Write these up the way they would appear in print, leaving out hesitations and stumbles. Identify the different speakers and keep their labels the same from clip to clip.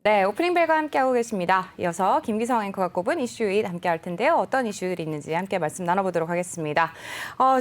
Speaker 1: 네, 오프닝 벨과 함께하고 계십니다. 이어서 김기성 앵커가 꼽은 이슈 8 함께할 텐데요. 어떤 이슈들이 있는지 함께 말씀 나눠보도록 하겠습니다.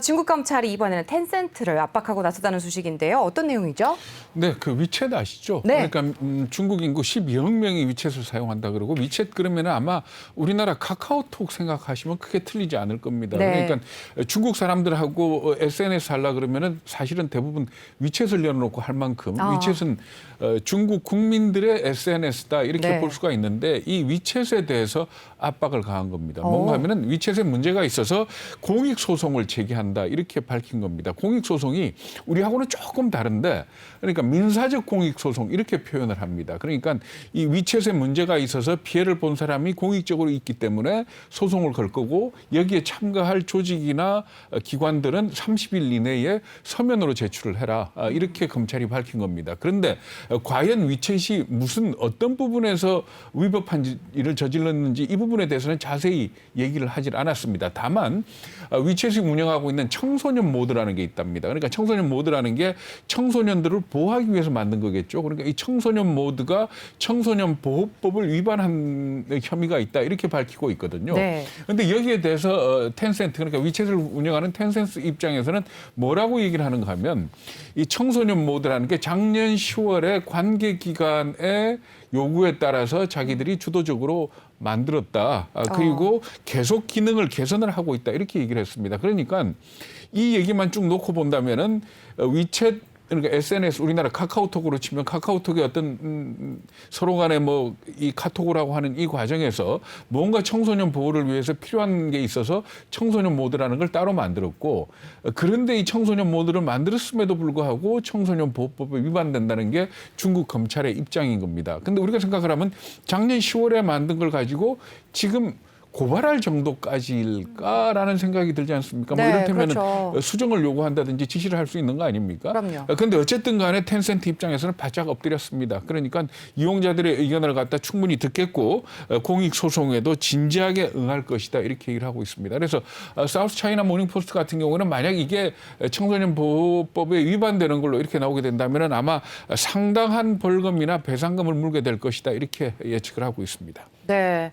Speaker 1: 중국 검찰이 이번에는 텐센트를 압박하고 나섰다는 소식인데요. 어떤 내용이죠?
Speaker 2: 네, 그 위챗 아시죠?
Speaker 1: 네.
Speaker 2: 그러니까 중국 인구 12억 명이 위챗을 사용한다 그러고 위챗 그러면 아마 우리나라 카카오톡 생각하시면 크게 틀리지 않을 겁니다.
Speaker 1: 네.
Speaker 2: 그러니까 중국 사람들하고 SNS 하려 그러면은 사실은 대부분 위챗을 열어놓고 할 만큼 위챗은 중국 국민들의 SNS다 이렇게
Speaker 1: 네.
Speaker 2: 볼 수가 있는데 이 위챗에 대해서 압박을 가한 겁니다. 뭔가 하면은 위챗에 문제가 있어서 공익 소송을 제기한다 이렇게 밝힌 겁니다. 공익 소송이 우리하고는 조금 다른데 그러니까 민사적 공익 소송 이렇게 표현을 합니다. 그러니까 이 위챗에 문제가 있어서 피해를 본 사람이 공익적으로 있기 때문에 소송을 걸 거고 여기에 참가할 조직이나 기관들은 30일 이내에 서면으로 제출을 해라 이렇게 검찰이 밝힌 겁니다. 그런데 과연 위챗이 무슨 어떤 부분에서 위법한 일을 저질렀는지 이 부분에 대해서는 자세히 얘기를 하질 않았습니다. 다만 위챗이 운영하고 있는 청소년 모드라는 게 있답니다. 그러니까 청소년 모드라는 게 청소년들을 보호하기 위해서 만든 거겠죠. 그러니까 이 청소년 모드가 청소년 보호법을 위반한 혐의가 있다 이렇게 밝히고 있거든요. 그런데
Speaker 1: 네.
Speaker 2: 여기에 대해서 텐센트 그러니까 위챗을 운영하는 텐센트 입장에서는 뭐라고 얘기를 하는가 하면 이 청소년 모드라는 게 작년 10월에 관계 기관의 요구에 따라서 자기들이 주도적으로 만들었다. 그리고 계속 기능을 개선을 하고 있다. 이렇게 얘기를 했습니다. 그러니까 이 얘기만 쭉 놓고 본다면은 위챗 그러니까 SNS 우리나라 카카오톡으로 치면 카카오톡의 어떤 서로 간에 뭐 이 카톡이라고 하는 이 과정에서 뭔가 청소년 보호를 위해서 필요한 게 있어서 청소년 모드라는 걸 따로 만들었고 그런데 이 청소년 모드를 만들었음에도 불구하고 청소년 보호법에 위반된다는 게 중국 검찰의 입장인 겁니다. 근데 우리가 생각을 하면 작년 10월에 만든 걸 가지고 지금 고발할 정도까지일까라는 생각이 들지 않습니까?
Speaker 1: 네,
Speaker 2: 뭐 이를테면
Speaker 1: 그렇죠.
Speaker 2: 수정을 요구한다든지 지시를 할 수 있는 거 아닙니까?
Speaker 1: 그럼요.
Speaker 2: 그런데 어쨌든 간에 텐센트 입장에서는 바짝 엎드렸습니다. 그러니까 이용자들의 의견을 갖다 충분히 듣겠고 공익소송에도 진지하게 응할 것이다 이렇게 얘기를 하고 있습니다. 그래서 사우스 차이나 모닝포스트 같은 경우는 만약 이게 청소년 보호법에 위반되는 걸로 이렇게 나오게 된다면 아마 상당한 벌금이나 배상금을 물게 될 것이다 이렇게 예측을 하고 있습니다.
Speaker 1: 네.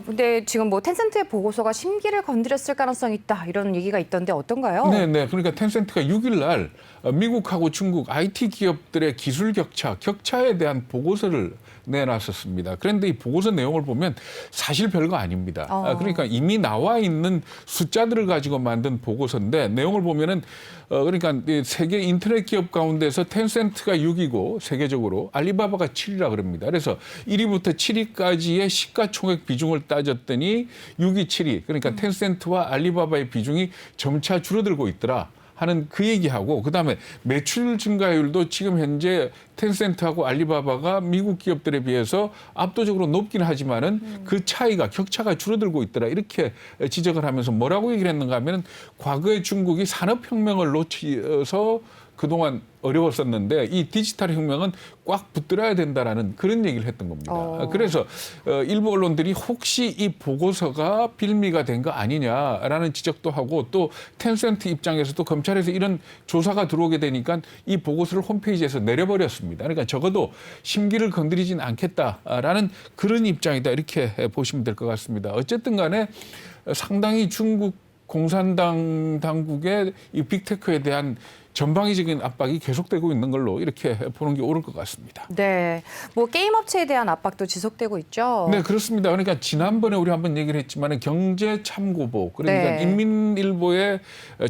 Speaker 1: 근데 지금 뭐 텐센트의 보고서가 심기를 건드렸을 가능성이 있다 이런 얘기가 있던데 어떤가요?
Speaker 2: 네. 그러니까 텐센트가 6일 날 미국하고 중국 IT 기업들의 기술 격차에 대한 보고서를 내놨었습니다. 그런데 이 보고서 내용을 보면 사실 별거 아닙니다. 그러니까 이미 나와 있는 숫자들을 가지고 만든 보고서인데 내용을 보면은 그러니까 세계 인터넷 기업 가운데서 텐센트가 6위고 세계적으로 알리바바가 7위라 그럽니다. 그래서 1위부터 7위까지의 시가총액 비중을 따졌더니 6위, 7위 그러니까 텐센트와 알리바바의 비중이 점차 줄어들고 있더라. 하는 그 얘기하고 그다음에 매출 증가율도 지금 현재 텐센트하고 알리바바가 미국 기업들에 비해서 압도적으로 높긴 하지만은 그 차이가 격차가 줄어들고 있더라 이렇게 지적을 하면서 뭐라고 얘기를 했는가 하면은 과거에 중국이 산업혁명을 놓쳐서 그동안 어려웠었는데 이 디지털 혁명은 꽉 붙들어야 된다라는 그런 얘기를 했던 겁니다. 그래서 일부 언론들이 혹시 이 보고서가 빌미가 된 거 아니냐라는 지적도 하고 또 텐센트 입장에서도 검찰에서 이런 조사가 들어오게 되니까 이 보고서를 홈페이지에서 내려버렸습니다. 그러니까 적어도 심기를 건드리진 않겠다라는 그런 입장이다 이렇게 보시면 될 것 같습니다. 어쨌든 간에 상당히 중국 공산당 당국의 이 빅테크에 대한 전방위적인 압박이 계속되고 있는 걸로 이렇게 보는 게 옳을 것 같습니다.
Speaker 1: 네. 뭐 게임 업체에 대한 압박도 지속되고 있죠.
Speaker 2: 네, 그렇습니다. 그러니까 지난번에 우리 한번 얘기를 했지만 경제참고보 그러니까
Speaker 1: 네.
Speaker 2: 인민일보의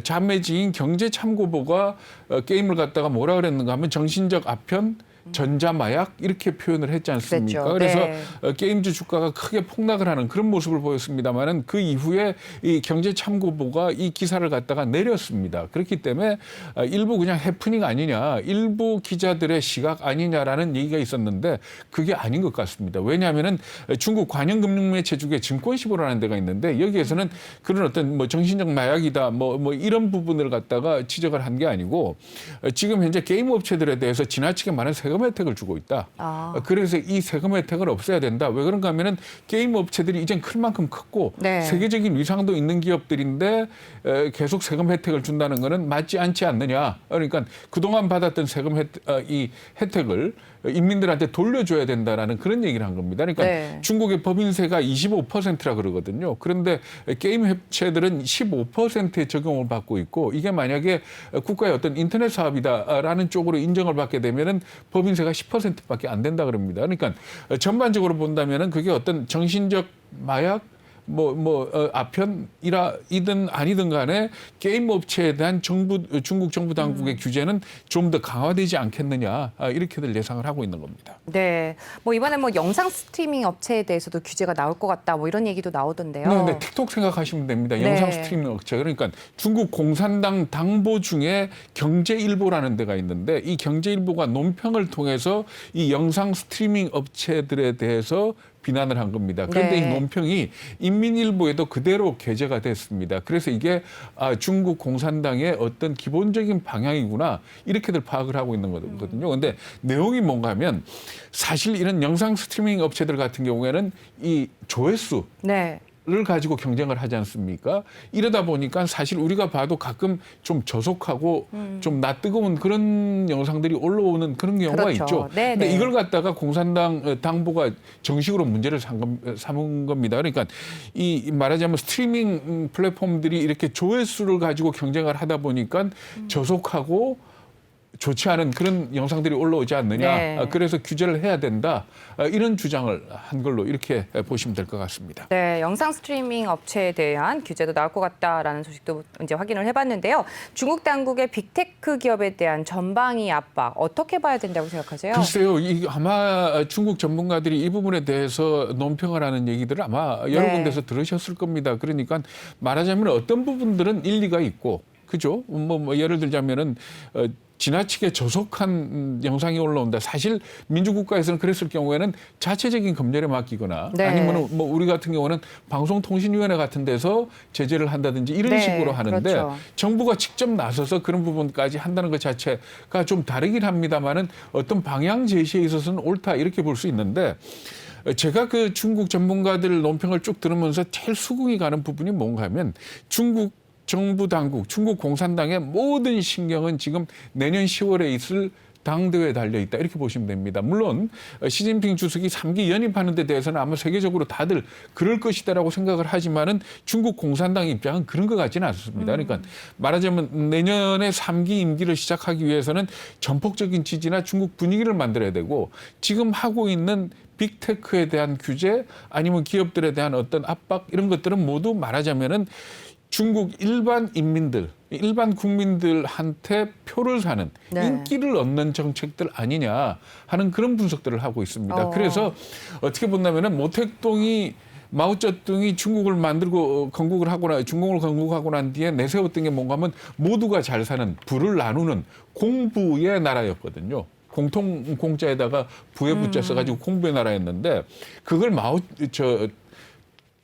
Speaker 2: 자매지인 경제참고보가 게임을 갖다가 뭐라 그랬는가 하면 정신적 아편 전자마약 이렇게 표현을 했지 않습니까?
Speaker 1: 그랬죠.
Speaker 2: 그래서
Speaker 1: 네.
Speaker 2: 게임주 주가가 크게 폭락을 하는 그런 모습을 보였습니다만은 그 이후에 이 경제참고보가 이 기사를 갖다가 내렸습니다. 그렇기 때문에 일부 그냥 해프닝 아니냐, 일부 기자들의 시각 아니냐라는 얘기가 있었는데 그게 아닌 것 같습니다. 왜냐하면은 중국 관영금융매체 중에 증권시보라는 데가 있는데 여기에서는 그런 어떤 뭐 정신적 마약이다, 뭐 이런 부분을 갖다가 지적을 한 게 아니고 지금 현재 게임 업체들에 대해서 지나치게 많은 세금 세금 혜택을 주고 있다. 그래서 이 세금 혜택을 없애야 된다. 왜 그런가 하면은 게임 업체들이 이젠 클 만큼 컸고
Speaker 1: 네.
Speaker 2: 세계적인 위상도 있는 기업들인데 계속 세금 혜택을 준다는 거는 맞지 않지 않느냐. 그러니까 그동안 받았던 세금 이 혜택을 인민들한테 돌려줘야 된다라는 그런 얘기를 한 겁니다. 그러니까
Speaker 1: 네.
Speaker 2: 중국의 법인세가 25%라 그러거든요. 그런데 게임 업체들은 15%의 적용을 받고 있고 이게 만약에 국가의 어떤 인터넷 사업이다라는 쪽으로 인정을 받게 되면은 법인세가 10%밖에 안 된다 그럽니다. 그러니까 전반적으로 본다면은 그게 어떤 정신적 마약 아편이든 아니든 간에 게임 업체에 대한 중국 정부 당국의 규제는 좀 더 강화되지 않겠느냐 이렇게들 예상을 하고 있는 겁니다.
Speaker 1: 네, 이번에 영상 스트리밍 업체에 대해서도 규제가 나올 것 같다, 이런 얘기도 나오던데요.
Speaker 2: 네, 네, 틱톡 생각하시면 됩니다.
Speaker 1: 네.
Speaker 2: 영상 스트리밍 업체. 그러니까 중국 공산당 당보 중에 경제일보라는 데가 있는데 이 경제일보가 논평을 통해서 이 영상 스트리밍 업체들에 대해서 비난을 한 겁니다. 그런데
Speaker 1: 네.
Speaker 2: 이 논평이 인민일보에도 그대로 게재가 됐습니다. 그래서 이게 중국 공산당의 어떤 기본적인 방향이구나 이렇게들 파악을 하고 있는 거거든요. 그런데 내용이 뭔가 하면 사실 이런 영상 스트리밍 업체들 같은 경우에는 이 조회수
Speaker 1: 네.
Speaker 2: 를 가지고 경쟁을 하지 않습니까? 이러다 보니까 사실 우리가 봐도 가끔 좀 저속하고 좀 낯뜨거운 그런 영상들이 올라오는 그런 경우가
Speaker 1: 그렇죠.
Speaker 2: 있죠.
Speaker 1: 네네.
Speaker 2: 근데 이걸 갖다가 공산당 당보가 정식으로 문제를 삼은 겁니다. 그러니까 이 말하자면 스트리밍 플랫폼들이 이렇게 조회수를 가지고 경쟁을 하다 보니까 저속하고 좋지 않은 그런 영상들이 올라오지 않느냐.
Speaker 1: 네.
Speaker 2: 그래서 규제를 해야 된다. 이런 주장을 한 걸로 이렇게 보시면 될 것 같습니다.
Speaker 1: 네, 영상 스트리밍 업체에 대한 규제도 나올 것 같다라는 소식도 이제 확인을 해봤는데요. 중국 당국의 빅테크 기업에 대한 전방위 압박 어떻게 봐야 된다고 생각하세요?
Speaker 2: 글쎄요, 아마 중국 전문가들이 이 부분에 대해서 논평을 하는 얘기들을 아마 여러
Speaker 1: 네.
Speaker 2: 군데서 들으셨을 겁니다. 그러니까 말하자면 어떤 부분들은 일리가 있고, 그죠? 예를 들자면은 지나치게 저속한 영상이 올라온다. 사실 민주국가에서는 그랬을 경우에는 자체적인 검열에 맡기거나
Speaker 1: 네.
Speaker 2: 아니면 우리 같은 경우는 방송통신위원회 같은 데서 제재를 한다든지 이런
Speaker 1: 네,
Speaker 2: 식으로 하는데
Speaker 1: 그렇죠.
Speaker 2: 정부가 직접 나서서 그런 부분까지 한다는 것 자체가 좀 다르긴 합니다만은 어떤 방향 제시에 있어서는 옳다 이렇게 볼 수 있는데 제가 그 중국 전문가들 논평을 쭉 들으면서 제일 수긍이 가는 부분이 뭔가 하면 중국 정부 당국, 중국 공산당의 모든 신경은 지금 내년 10월에 있을 당대회에 달려 있다. 이렇게 보시면 됩니다. 물론 시진핑 주석이 3기 연임하는 데 대해서는 아마 세계적으로 다들 그럴 것이다라고 생각을 하지만은 중국 공산당 입장은 그런 것 같지는 않습니다. 그러니까 말하자면 내년에 3기 임기를 시작하기 위해서는 전폭적인 지지나 중국 분위기를 만들어야 되고 지금 하고 있는 빅테크에 대한 규제 아니면 기업들에 대한 어떤 압박 이런 것들은 모두 말하자면은 중국 일반 인민들, 일반 국민들한테 표를 사는
Speaker 1: 네.
Speaker 2: 인기를 얻는 정책들 아니냐 하는 그런 분석들을 하고 있습니다. 그래서 어떻게 본다면은 모택동이 마오쩌둥이 중국을 만들고 건국을 하거나 중공을 건국하고 난 뒤에 내세웠던 게 뭔가 하면 모두가 잘 사는 부를 나누는 공부의 나라였거든요. 공통 공자에다가 부의 부자 써가지고 공부의 나라였는데 그걸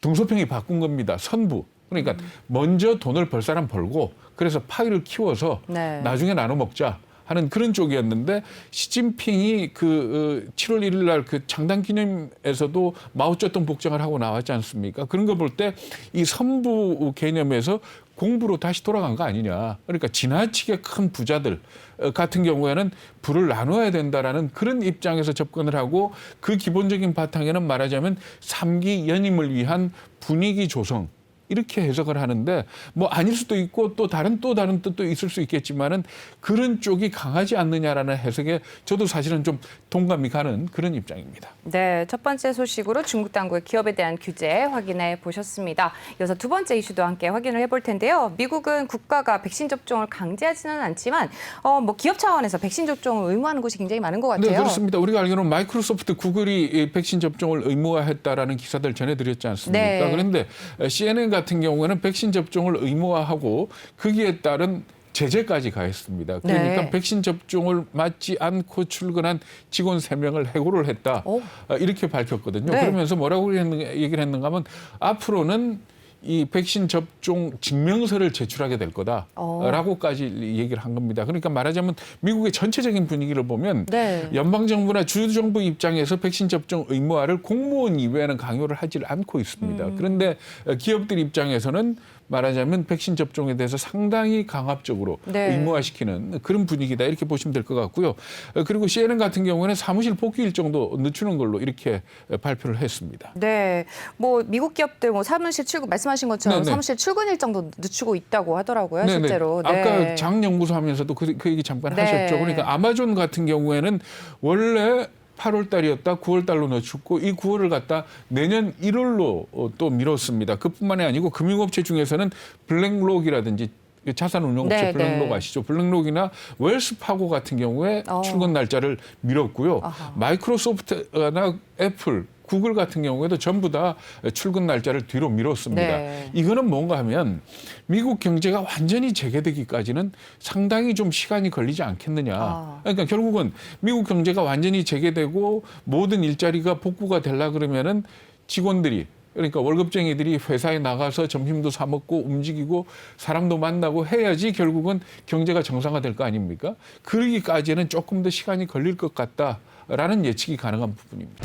Speaker 2: 등소평이 바꾼 겁니다. 선부. 그러니까 먼저 돈을 벌 사람 벌고 그래서 파이를 키워서
Speaker 1: 네.
Speaker 2: 나중에 나눠 먹자 하는 그런 쪽이었는데 시진핑이 그 7월 1일 날 그 창당 기념에서도 마오쩌둥 복장을 하고 나왔지 않습니까? 그런 거 볼 때 이 선부 개념에서 공부로 다시 돌아간 거 아니냐. 그러니까 지나치게 큰 부자들 같은 경우에는 부를 나눠야 된다라는 그런 입장에서 접근을 하고 그 기본적인 바탕에는 말하자면 3기 연임을 위한 분위기 조성 이렇게 해석을 하는데 아닐 수도 있고 또 다른 뜻도 있을 수 있겠지만은 그런 쪽이 강하지 않느냐라는 해석에 저도 사실은 좀 동감이 가는 그런 입장입니다.
Speaker 1: 네, 첫 번째 소식으로 중국 당국의 기업에 대한 규제 확인해 보셨습니다. 이어서 두 번째 이슈도 함께 확인을 해볼 텐데요. 미국은 국가가 백신 접종을 강제하지는 않지만 기업 차원에서 백신 접종을 의무화하는 곳이 굉장히 많은 것 같아요.
Speaker 2: 네, 그렇습니다. 우리가 알기로는 마이크로소프트, 구글이 이 백신 접종을 의무화했다라는 기사들 전해드렸지 않습니까?
Speaker 1: 네.
Speaker 2: 그런데 CNN 같은 경우에는 백신 접종을 의무화하고 거기에 따른 제재까지 가했습니다. 그러니까
Speaker 1: 네.
Speaker 2: 백신 접종을 맞지 않고 출근한 직원 3명을 해고를 했다. 이렇게 밝혔거든요.
Speaker 1: 네.
Speaker 2: 그러면서 뭐라고 얘기를 했는가 하면 앞으로는 이 백신 접종 증명서를 제출하게 될 거다라고까지 얘기를 한 겁니다. 그러니까 말하자면 미국의 전체적인 분위기를 보면
Speaker 1: 네.
Speaker 2: 연방정부나 주정부 입장에서 백신 접종 의무화를 공무원 이외에는 강요를 하지 않고 있습니다. 그런데 기업들 입장에서는 말하자면 백신 접종에 대해서 상당히 강압적으로
Speaker 1: 네.
Speaker 2: 의무화시키는 그런 분위기다 이렇게 보시면 될 것 같고요. 그리고 CNN 같은 경우에는 사무실 복귀일 정도 늦추는 걸로 이렇게 발표를 했습니다.
Speaker 1: 네, 뭐 미국 기업들 뭐 사무실 출근 말씀하신 것처럼
Speaker 2: 네네.
Speaker 1: 사무실 출근 일정도 늦추고 있다고 하더라고요,
Speaker 2: 네네.
Speaker 1: 실제로. 네.
Speaker 2: 아까 장 연구소 하면서도 그 얘기 잠깐
Speaker 1: 네.
Speaker 2: 하셨죠. 그러니까 아마존 같은 경우에는 원래 8월 달이었다 9월 달로 늦췄고 이 9월을 갖다 내년 1월로 또 미뤘습니다. 그뿐만이 아니고 금융업체 중에서는 블랙록이라든지 자산운용업체
Speaker 1: 네,
Speaker 2: 블랙록
Speaker 1: 네.
Speaker 2: 아시죠? 블랙록이나 웰스파고 같은 경우에 출근 날짜를 미뤘고요.
Speaker 1: 아하.
Speaker 2: 마이크로소프트나 애플, 구글 같은 경우에도 전부 다 출근 날짜를 뒤로 미뤘습니다.
Speaker 1: 네.
Speaker 2: 이거는 뭔가 하면 미국 경제가 완전히 재개되기까지는 상당히 좀 시간이 걸리지 않겠느냐. 그러니까 결국은 미국 경제가 완전히 재개되고 모든 일자리가 복구가 되려 그러면은 직원들이 그러니까 월급쟁이들이 회사에 나가서 점심도 사 먹고 움직이고 사람도 만나고 해야지 결국은 경제가 정상화될 거 아닙니까? 그러기까지는 조금 더 시간이 걸릴 것 같다라는 예측이 가능한 부분입니다.